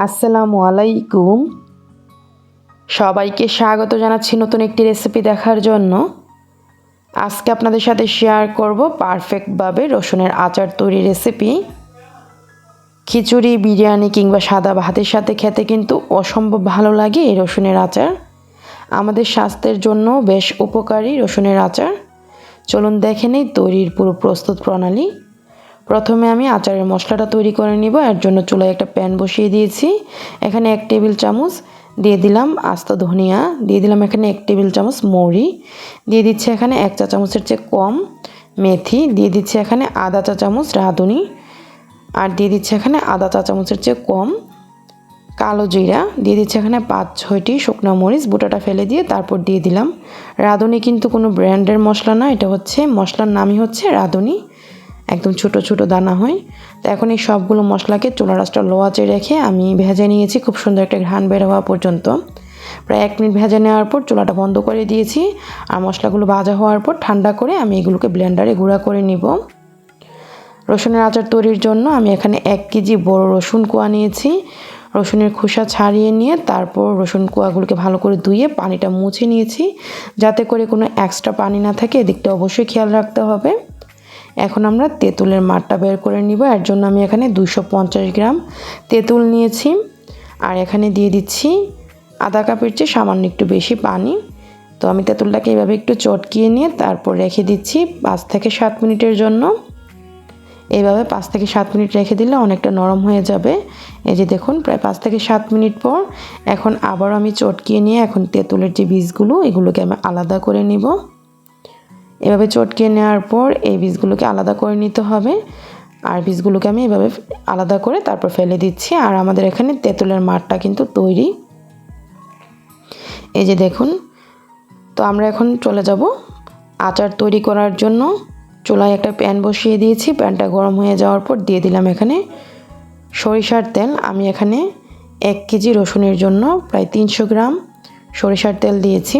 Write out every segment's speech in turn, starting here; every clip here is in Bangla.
আসসালামু আলাইকুম। সবাইকে স্বাগত জানাচ্ছি নতুন একটি রেসিপি দেখার জন্য। আজকে আপনাদের সাথে শেয়ার করব পারফেক্টভাবে রসুনের আচার তৈরি রেসিপি। খিচুড়ি, বিরিয়ানি কিংবা সাদা ভাতের সাথে খেতে কিন্তু অসম্ভব ভালো লাগে এই রসুনের আচার। আমাদের স্বাস্থ্যের জন্য বেশ উপকারী রসুনের আচার। চলুন দেখে নেই তৈরির পুরো প্রস্তুত প্রণালী। প্রথমে আমি আচারের মশলাটা তৈরি করে নিব। এর জন্য চুলায় একটা প্যান বসিয়ে দিয়েছি। এখানে 1 টেবিল চামচ দিয়ে দিলাম আস্ত ধনিয়া, দিয়ে দিলাম এখানে 1 টেবিল চামচ মৌরি, দিয়ে দিচ্ছি এখানে 1 চা চামচের চেয়ে কম মেথি, দিয়ে দিচ্ছি এখানে আধা চা চামচ রাঁধুনি, আর দিয়ে দিচ্ছি এখানে আধা চা চামচের চেয়ে কম কালো জিরা, দিয়ে দিচ্ছি এখানে 5-6টি শুকনো মরিচ বুটাটা ফেলে দিয়ে তারপর দিয়ে দিলাম রাঁধুনি। কিন্তু কোনো ব্র্যান্ডের মশলা না, এটা হচ্ছে মশলার নামই হচ্ছে রাঁধুনি, একদম ছোট ছোট দানা হয়। তো এখন এই সবগুলো মশলাকে চুলার আঁচটা লো আঁচে রেখে আমি ভেজে নিয়েছি খুব সুন্দর একটা ঘ্রাণ বের হওয়া পর্যন্ত। প্রায় 1 মিনিট ভেজে নেওয়ার পর চুলাটা বন্ধ করে দিয়েছি। আর মশলাগুলো ভাজা হওয়ার পর ঠান্ডা করে আমি এগুলোকে ব্লেন্ডারে গুঁড়া করে নিব। রসুনের আচার তৈরির জন্য আমি এখানে 1 কেজি বড় রসুন কোয়া নিয়েছি। রসুনের খোসা ছাড়িয়ে নিয়ে তারপর রসুন কোয়াগুলোকে ভালো করে ধুয়ে পানিটা মুছে নিয়েছি, যাতে করে কোনো এক্সট্রা পানি না থাকে। এদিকটা অবশ্যই খেয়াল রাখতে হবে। এখন আমরা তেঁতুলের মাঠটা বের করে নিব। এর জন্য আমি এখানে 250 গ্রাম তেঁতুল নিয়েছি, আর এখানে দিয়ে দিচ্ছি আধা কাপের চেয়ে সামান্য একটু বেশি পানি। তো আমি তেঁতুলটাকে এইভাবে একটু চটকিয়ে নিয়ে তারপর রেখে দিচ্ছি 5 থেকে 7 মিনিটের জন্য। এইভাবে 5 থেকে 7 মিনিট রেখে দিলে অনেকটা নরম হয়ে যাবে। এই যে দেখুন, প্রায় 5 থেকে 7 মিনিট পর এখন আবার আমি চটকিয়ে নিয়ে এখন তেঁতুলের যে বীজগুলো এগুলোকে আমি আলাদা করে নিব। এভাবে চটকিয়ে নেওয়ার পর এই বীজগুলোকে আলাদা করে নিতে হবে, আর বীজগুলোকে আমি এভাবে আলাদা করে তারপর ফেলে দিচ্ছি। আর আমাদের এখানে তেঁতুলের মাঠটা কিন্তু তৈরি। এই যে দেখুন, তো আমরা এখন চলে যাব আচার তৈরি করার জন্য। চুলায় একটা প্যান বসিয়ে দিয়েছি। প্যানটা গরম হয়ে যাওয়ার পর দিয়ে দিলাম এখানে সরিষার তেল। আমি এখানে 1 কেজি রসুনের জন্য প্রায় 300 গ্রাম সরিষার তেল দিয়েছি।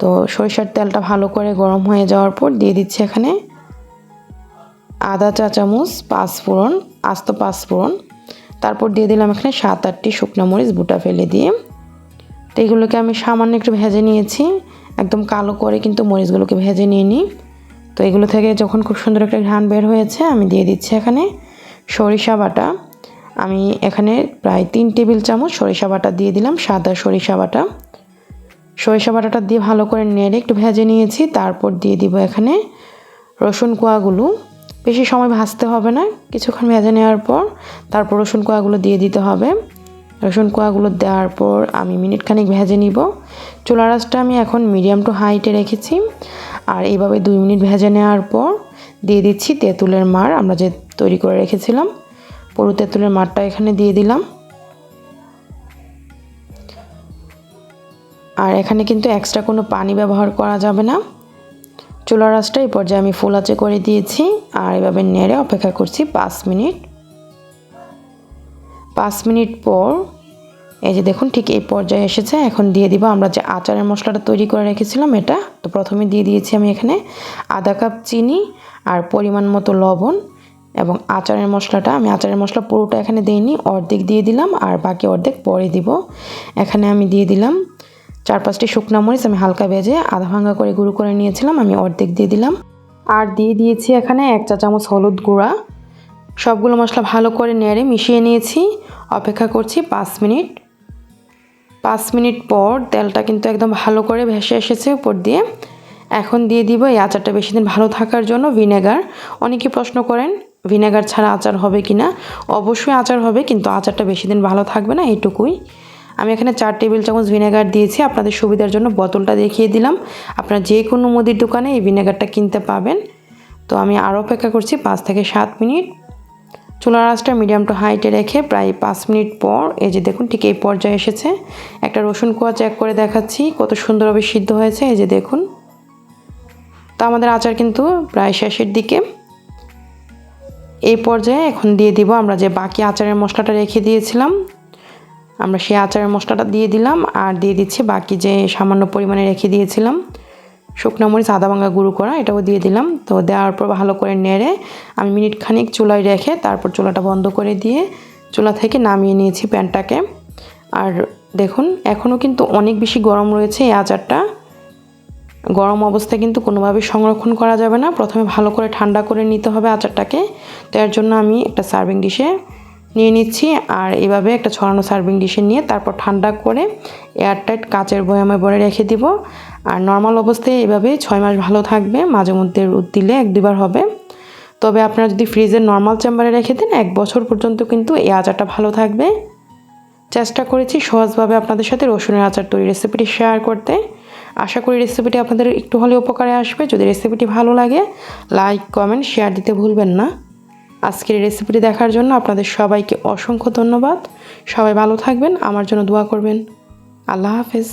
তো সরিষার তেলটা ভালো করে গরম হয়ে যাওয়ার পর দিয়ে দিচ্ছি এখানে আধা চা চামচ পাঁচফোড়ন, আস্ত পাঁচফোড়ন। তারপর দিয়ে দিলাম এখানে 7-8টি শুকনো মরিচ বুটা ফেলে দিয়ে। তো এগুলোকে আমি সামান্য একটু ভেজে নিয়েছি, একদম কালো করে কিন্তু মরিচগুলোকে ভেজে নিয়ে নিই। তো এগুলো থেকে যখন খুব সুন্দর একটা ঘ্রাণ বের হয়েছে আমি দিয়ে দিচ্ছি এখানে সরিষা বাটা। আমি এখানে প্রায় 3 টেবিল চামচ সরিষা বাটা দিয়ে দিলাম, সাদা সরিষা বাটা। সরিষা বাটাটা দিয়ে ভালো করে নেড়ে একটু ভেজে নিয়েছি। তারপর দিয়ে দিব এখানে রসুন কোয়াগুলো। বেশি সময় ভাজতে হবে না, কিছুক্ষণ ভেজে নেওয়ার পর তারপর রসুন কোয়াগুলো দিয়ে দিতে হবে। রসুন কোয়াগুলো দেওয়ার পর আমি মিনিট খানিক ভেজে নিব। চুলার আঁচটা আমি এখন মিডিয়াম টু হাইটে রেখেছি। আর এইভাবে 2 মিনিট ভেজে নেওয়ার পর দিয়ে দিচ্ছি তেঁতুলের মাড়, আমরা যে তৈরি করে রেখেছিলাম পুরো তেঁতুলের মাড়টা এখানে দিয়ে দিলাম। আর এখানে কিন্তু এক্সট্রা কোনো পানি ব্যবহার করা যাবে না। চুলার আঁচটা এই পর্যায়ে আমি ফুল আঁচে করে দিয়েছি। আর এভাবে নেড়ে অপেক্ষা করছি 5 মিনিট। 5 মিনিট পর এই যে দেখুন, ঠিক এই পর্যায়ে এসেছে। এখন দিয়ে দিব আমরা যে আচারের মশলাটা তৈরি করে রেখেছিলাম এটা। তো প্রথমে দিয়ে দিয়েছি আমি এখানে আধা কাপ চিনি আর পরিমাণ মতো লবণ, এবং আচারের মশলাটা আমি আচারের মশলা পুরোটা এখানে দিইনি, অর্ধেক দিয়ে দিলাম আর বাকি অর্ধেক পরে দিব। এখানে আমি দিয়ে দিলাম 4-5টি শুকনো মরিচ, আমি হালকা ভেজে আধা ভাঙা করে গুঁড়ো করে নিয়েছিলাম, আমি অর্ধেক দিয়ে দিলাম। আর দিয়ে দিয়েছি এখানে 1 চা চামচ হলুদ গুঁড়া। সবগুলো মশলা ভালো করে নেড়ে মিশিয়ে নিয়েছি। অপেক্ষা করছি 5 মিনিট। 5 মিনিট পর তেলটা কিন্তু একদম ভালো করে ভেসে এসেছে উপর দিয়ে। এখন দিয়ে দিব এই আচারটা বেশি দিন ভালো থাকার জন্য ভিনেগার। অনেকে প্রশ্ন করেন ভিনেগার ছাড়া আচার হবে কি না। অবশ্যই আচার হবে, কিন্তু আচারটা বেশি দিন ভালো থাকবে না, এইটুকুই। আমি এখানে 4 টেবিল চামচ ভিনেগার দিয়েছি। আপনাদের সুবিধার জন্য বোতলটা দেখিয়ে দিলাম। আপনারা যে কোনো মুদির দোকানে এই ভিনেগারটা কিনতে পাবেন। তো আমি আরও অপেক্ষা করছি 5 থেকে 7 মিনিট। চুলার আঁচটা মিডিয়াম টু হাইটে রেখে প্রায় 5 মিনিট পর এই যে দেখুন, ঠিক এই পর্যায়ে এসেছে। একটা রসুন কোয়া চেক করে দেখাচ্ছি কত সুন্দরভাবে সিদ্ধ হয়েছে। এই যে দেখুন, তো আমাদের আচার কিন্তু প্রায় শেষের দিকে। এই পর্যায়ে এখন দিয়ে দিব আমরা যে বাকি আচারের মশলাটা রেখে দিয়েছিলাম, আমরা সেই আচারের মশলাটা দিয়ে দিলাম। আর দিয়ে দিচ্ছি বাকি যে সামান্য পরিমাণে রেখে দিয়েছিলাম শুকনো মরিচ আদা ভাঙা গুঁড়ো করা, এটাও দিয়ে দিলাম। তো দেওয়ার পর ভালো করে নেড়ে আমি মিনিট খানিক চুলায় রেখে তারপর চুলাটা বন্ধ করে দিয়ে চুলা থেকে নামিয়ে নিয়েছি প্যানটাকে। আর দেখুন এখনও কিন্তু অনেক বেশি গরম রয়েছে এই আচারটা। গরম অবস্থায় কিন্তু কোনোভাবেই সংরক্ষণ করা যাবে না, প্রথমে ভালো করে ঠান্ডা করে নিতে হবে আচারটাকে। তো এর জন্য আমি একটা সার্ভিং ডিশে নিয়ে নিচ্ছি, আর এভাবে একটা ছড়ানো সার্ভিং ডিশে নিয়ে তারপর ঠান্ডা করে এয়ারটাইট কাচের বয়ামে ভরে রেখে দিব। আর নর্মাল অবস্থায় এভাবে 6 মাস ভালো থাকবে, মাঝে মধ্যে রোদ দিলে 1-2 বার হবে। তবে আপনারা যদি ফ্রিজের নর্মাল চেম্বারে রেখে দেন 1 বছর পর্যন্ত কিন্তু এই আচারটা ভালো থাকবে। চেষ্টা করেছি সহজভাবে আপনাদের সাথে রসুনের আচার তৈরি রেসিপিটি শেয়ার করতে। আশা করি রেসিপিটি আপনাদের একটু হলেও উপকারে আসবে। যদি রেসিপিটি ভালো লাগে লাইক, কমেন্ট, শেয়ার দিতে ভুলবেন না। আজকের এই রেসিপিটি দেখার জন্য আপনাদের সবাইকে অসংখ্য ধন্যবাদ। সবাই ভালো থাকবেন, আমার জন্য দোয়া করবেন। আল্লাহ হাফেজ।